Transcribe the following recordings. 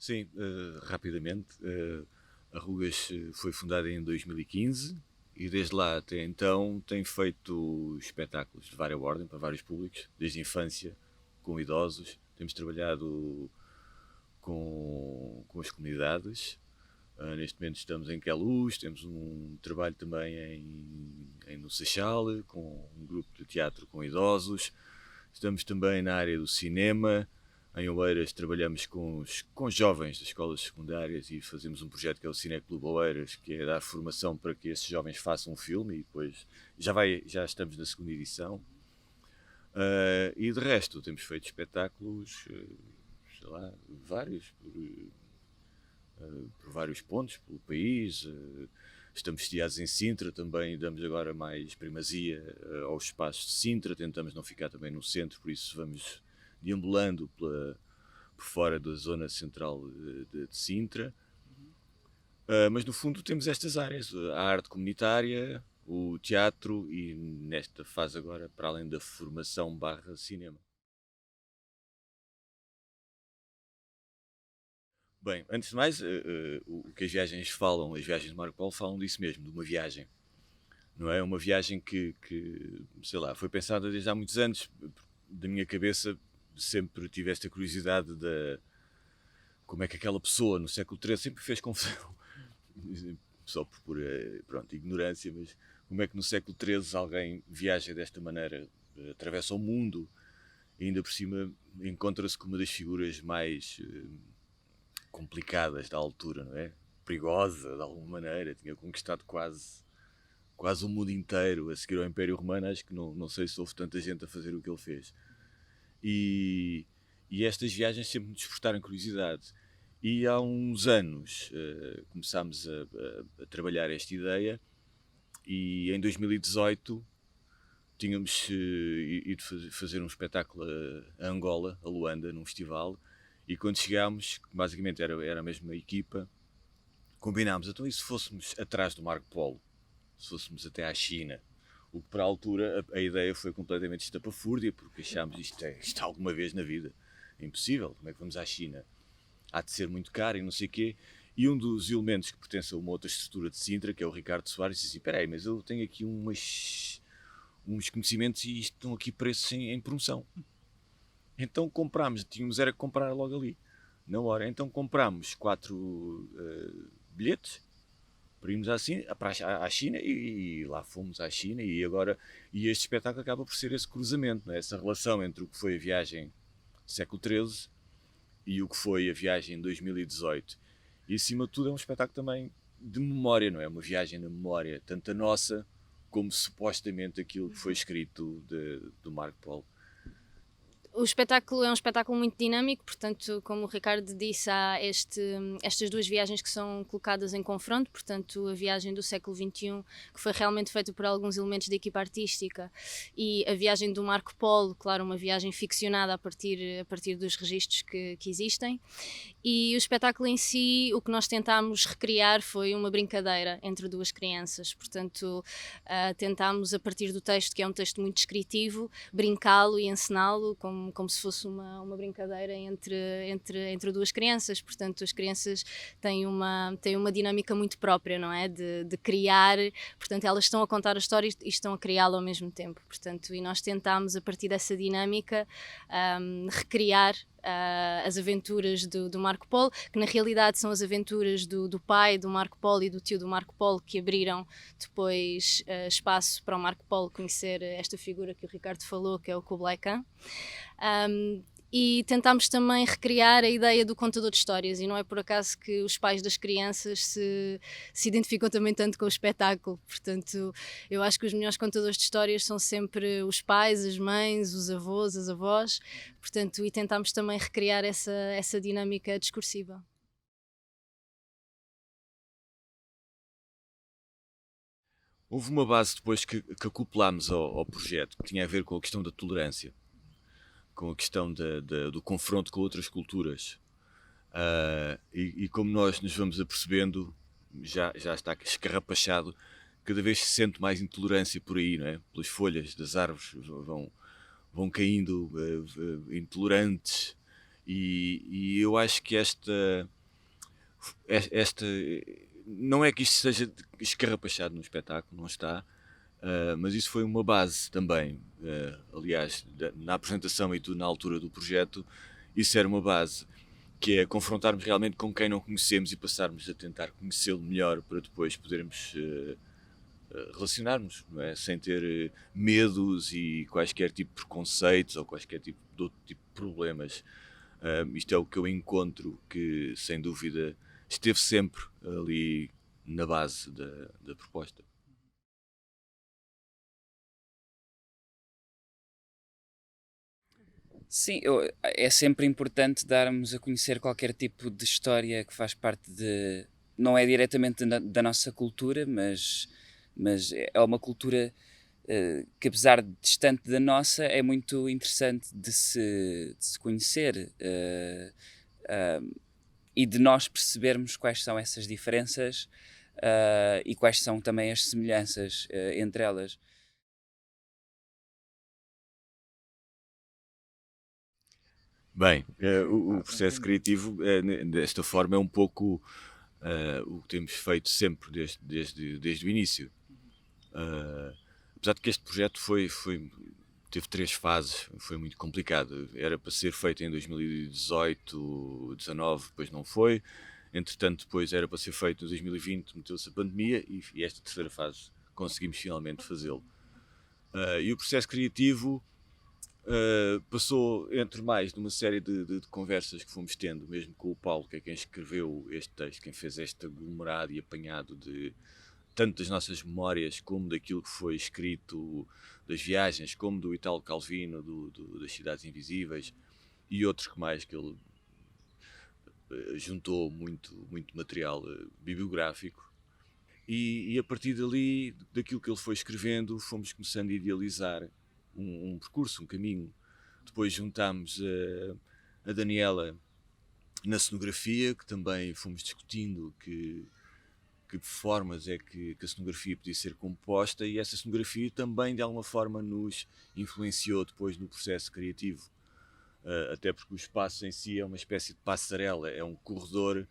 Sim, rapidamente. A Rugas foi fundada em 2015 e desde lá até então tem feito espetáculos de várias ordem para vários públicos, desde a infância, com idosos. Temos trabalhado com as comunidades. Neste momento estamos em Queluz, temos um trabalho também no Seixal, com um grupo de teatro com idosos. Estamos também na área do cinema. Em Oeiras trabalhamos com os jovens das escolas secundárias e fazemos um projeto que é o Cineclube Oeiras, que é dar formação para que esses jovens façam um filme e depois já estamos na segunda edição. E de resto temos feito espetáculos, sei lá, vários, por vários pontos pelo país. Estamos sediados em Sintra, também damos agora mais primazia aos espaços de Sintra, tentamos não ficar também no centro, por isso vamos deambulando por fora da zona central de Sintra. Mas no fundo temos estas áreas, a arte comunitária, o teatro e nesta fase agora, para além da formação / cinema. Bem, antes de mais, o que as viagens falam, as viagens de Marco Polo falam disso mesmo, de uma viagem. Não é uma viagem que, sei lá, foi pensada desde há muitos anos. Da minha cabeça sempre tive esta curiosidade de como é que aquela pessoa no século XIII sempre fez confusão, só por pronto, ignorância, mas como é que no século XIII alguém viaja desta maneira, atravessa o mundo e ainda por cima encontra-se com uma das figuras mais complicadas da altura, não é? Perigosa, de alguma maneira, tinha conquistado quase o mundo inteiro. A seguir ao Império Romano, acho que não sei se houve tanta gente a fazer o que ele fez. E estas viagens sempre me despertaram curiosidade. E há uns anos começámos a trabalhar esta ideia e em 2018 tínhamos ido fazer um espetáculo a Angola, a Luanda, num festival, e quando chegámos, basicamente era a mesma equipa, combinámos, então e se fôssemos atrás do Marco Polo? Se fôssemos até à China? O que para a altura a ideia foi completamente estapafúrdia, porque achámos isto alguma vez na vida. É impossível, como é que vamos à China? Há de ser muito caro e não sei o quê. E um dos elementos que pertence a uma outra estrutura de Sintra, que é o Ricardo Soares, disse assim, espera aí, mas eu tenho aqui uns conhecimentos e isto estão aqui preços em promoção. Então comprámos, tínhamos era que comprar logo ali, na hora. Então comprámos 4 bilhetes para irmos à China e lá fomos à China e este espetáculo acaba por ser esse cruzamento, não é? Essa relação entre o que foi a viagem do século XIII e o que foi a viagem em 2018. E acima de tudo é um espetáculo também de memória, não é? Uma viagem na memória, tanto a nossa como supostamente aquilo que foi escrito do Marco Polo. O espetáculo é um espetáculo muito dinâmico, portanto, como o Ricardo disse, há estas duas viagens que são colocadas em confronto, portanto, a viagem do século XXI, que foi realmente feita por alguns elementos da equipa artística, e a viagem do Marco Polo, claro, uma viagem ficcionada a partir dos registros que existem. E o espetáculo em si, o que nós tentámos recriar foi uma brincadeira entre duas crianças, portanto, tentámos, a partir do texto, que é um texto muito descritivo, brincá-lo e encená-lo como se fosse uma brincadeira entre duas crianças. Portanto, as crianças têm uma dinâmica muito própria, não é? De criar, portanto, elas estão a contar a história e estão a criá-la ao mesmo tempo, portanto, e nós tentámos, a partir dessa dinâmica, recriar as aventuras do Marco Polo, que na realidade são as aventuras do pai do Marco Polo e do tio do Marco Polo, que abriram depois espaço para o Marco Polo conhecer esta figura que o Ricardo falou, que é o Kublai Khan. E tentámos também recriar a ideia do contador de histórias, e não é por acaso que os pais das crianças se identificam também tanto com o espetáculo. Portanto, eu acho que os melhores contadores de histórias são sempre os pais, as mães, os avós, as avós, portanto, e tentámos também recriar essa dinâmica discursiva. Houve uma base depois que acoplámos ao projeto, que tinha a ver com a questão da tolerância, com a questão do confronto com outras culturas. E como nós nos vamos apercebendo, já está escarrapachado, cada vez se sente mais intolerância por aí, não é? Pelas folhas das árvores vão caindo intolerantes, e eu acho que esta, não é que isto seja escarrapachado no espetáculo, não está, mas isso foi uma base também. Aliás, na apresentação e tudo, na altura do projeto, isso era uma base, que é confrontarmos realmente com quem não conhecemos e passarmos a tentar conhecê-lo melhor para depois podermos relacionarmos, não é? Sem ter medos e quaisquer tipo de preconceitos ou quaisquer tipo de outro tipo de problemas. Isto é o que eu encontro que, sem dúvida, esteve sempre ali na base da proposta. Sim, é sempre importante darmos a conhecer qualquer tipo de história que faz parte de... Não é diretamente da nossa cultura, mas é uma cultura que, apesar de distante da nossa, é muito interessante de se conhecer e de nós percebermos quais são essas diferenças e quais são também as semelhanças entre elas. Bem, o processo criativo, desta forma, é um pouco o que temos feito sempre desde o início. Apesar de que este projeto teve 3 fases, foi muito complicado. Era para ser feito em 2018, 19, depois não foi. Entretanto, depois era para ser feito em 2020, meteu-se a pandemia e esta terceira fase conseguimos finalmente fazê-lo. E o processo criativo passou entre mais de uma série de conversas que fomos tendo, mesmo com o Paulo, que é quem escreveu este texto, quem fez este aglomerado e apanhado de tanto das nossas memórias como daquilo que foi escrito das viagens, como do Italo Calvino, das Cidades Invisíveis e outros que mais, que ele juntou muito material bibliográfico. E a partir dali, daquilo que ele foi escrevendo, fomos começando a idealizar um percurso, um caminho. Depois juntámos a Daniela na cenografia, que também fomos discutindo que formas é que a cenografia podia ser composta, e essa cenografia também de alguma forma nos influenciou depois no processo criativo. Até porque o espaço em si é uma espécie de passarela, é um corredor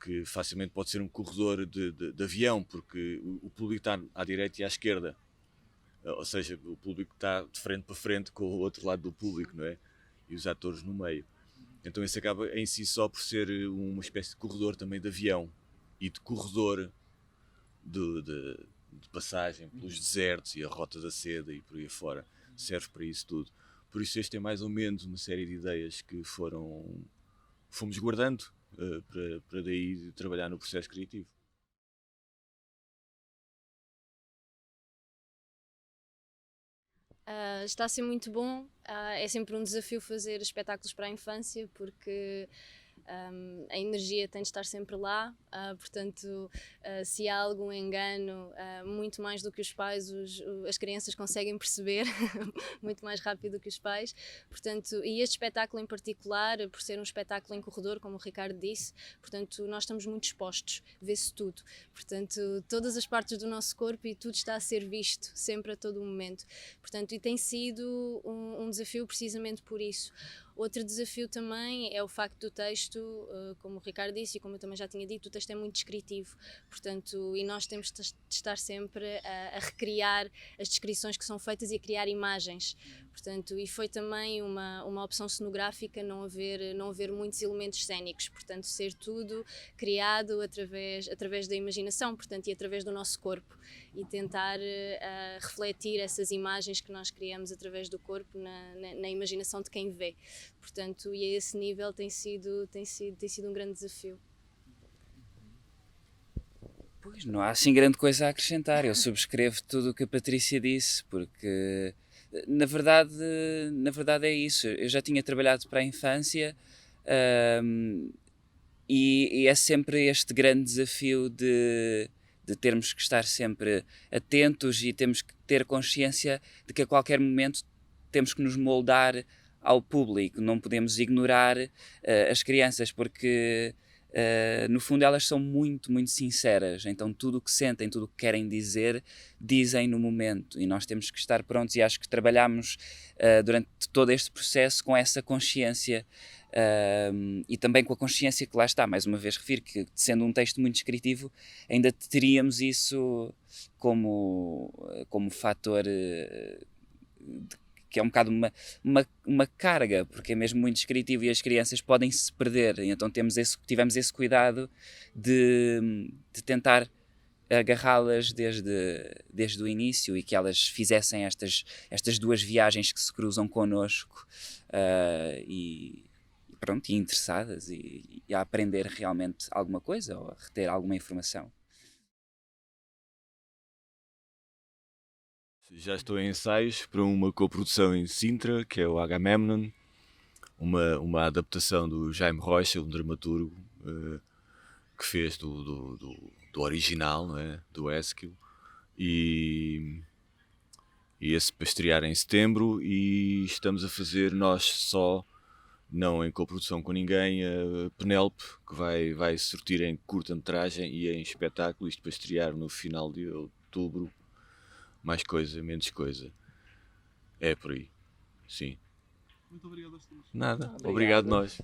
que facilmente pode ser um corredor de avião, porque o público está à direita e à esquerda. Ou seja, o público está de frente para frente com o outro lado do público, não é? E os atores no meio. Então isso acaba em si só por ser uma espécie de corredor também de avião e de corredor de passagem pelos desertos e a Rota da Seda e por aí afora. Serve para isso tudo. Por isso este é mais ou menos uma série de ideias que fomos guardando para daí trabalhar no processo criativo. Está a ser muito bom, é sempre um desafio fazer espetáculos para a infância, porque a energia tem de estar sempre lá, portanto, se há algum engano, muito mais do que os pais, as crianças conseguem perceber muito mais rápido do que os pais. Portanto, e este espetáculo em particular, por ser um espetáculo em corredor, como o Ricardo disse, portanto, nós estamos muito expostos, vê-se tudo. Portanto, todas as partes do nosso corpo e tudo está a ser visto, sempre a todo momento. Portanto, e tem sido um desafio precisamente por isso. Outro desafio também é o facto do texto, como o Ricardo disse e como eu também já tinha dito, o texto é muito descritivo, portanto, e nós temos de estar sempre a recriar as descrições que são feitas e a criar imagens, portanto, e foi também uma opção cenográfica não haver muitos elementos cênicos, portanto, ser tudo criado através da imaginação, portanto, e através do nosso corpo, e tentar refletir essas imagens que nós criamos através do corpo na imaginação de quem vê. Portanto, e a esse nível tem sido um grande desafio. Pois, não há assim grande coisa a acrescentar. Eu subscrevo tudo o que a Patrícia disse, porque na verdade é isso. Eu já tinha trabalhado para a infância e é sempre este grande desafio de termos que estar sempre atentos e temos que ter consciência de que a qualquer momento temos que nos moldar ao público, não podemos ignorar as crianças, porque no fundo elas são muito, muito sinceras, então tudo o que sentem, tudo o que querem dizer, dizem no momento, e nós temos que estar prontos, e acho que trabalhamos durante todo este processo com essa consciência E também com a consciência que lá está, mais uma vez refiro que, sendo um texto muito descritivo, ainda teríamos isso como fator que é um bocado uma carga, porque é mesmo muito descritivo e as crianças podem se perder, e então tivemos esse cuidado de tentar agarrá-las desde o início e que elas fizessem estas duas viagens que se cruzam connosco e pronto, e interessadas e a aprender realmente alguma coisa ou a reter alguma informação. Já estou em ensaios para uma coprodução em Sintra, que é o Agamemnon, uma adaptação do Jaime Rocha, um dramaturgo que fez do original, não é? Do Ésquilo, e esse para estrear em setembro, e estamos a fazer nós só, não em coprodução com ninguém, a Penélope, que vai sortir em curta-metragem e em espetáculo, isto para estrear no final de outubro. Mais coisa, menos coisa. É por aí. Sim. Muito obrigado a todos. Nada. Obrigado. Obrigado nós.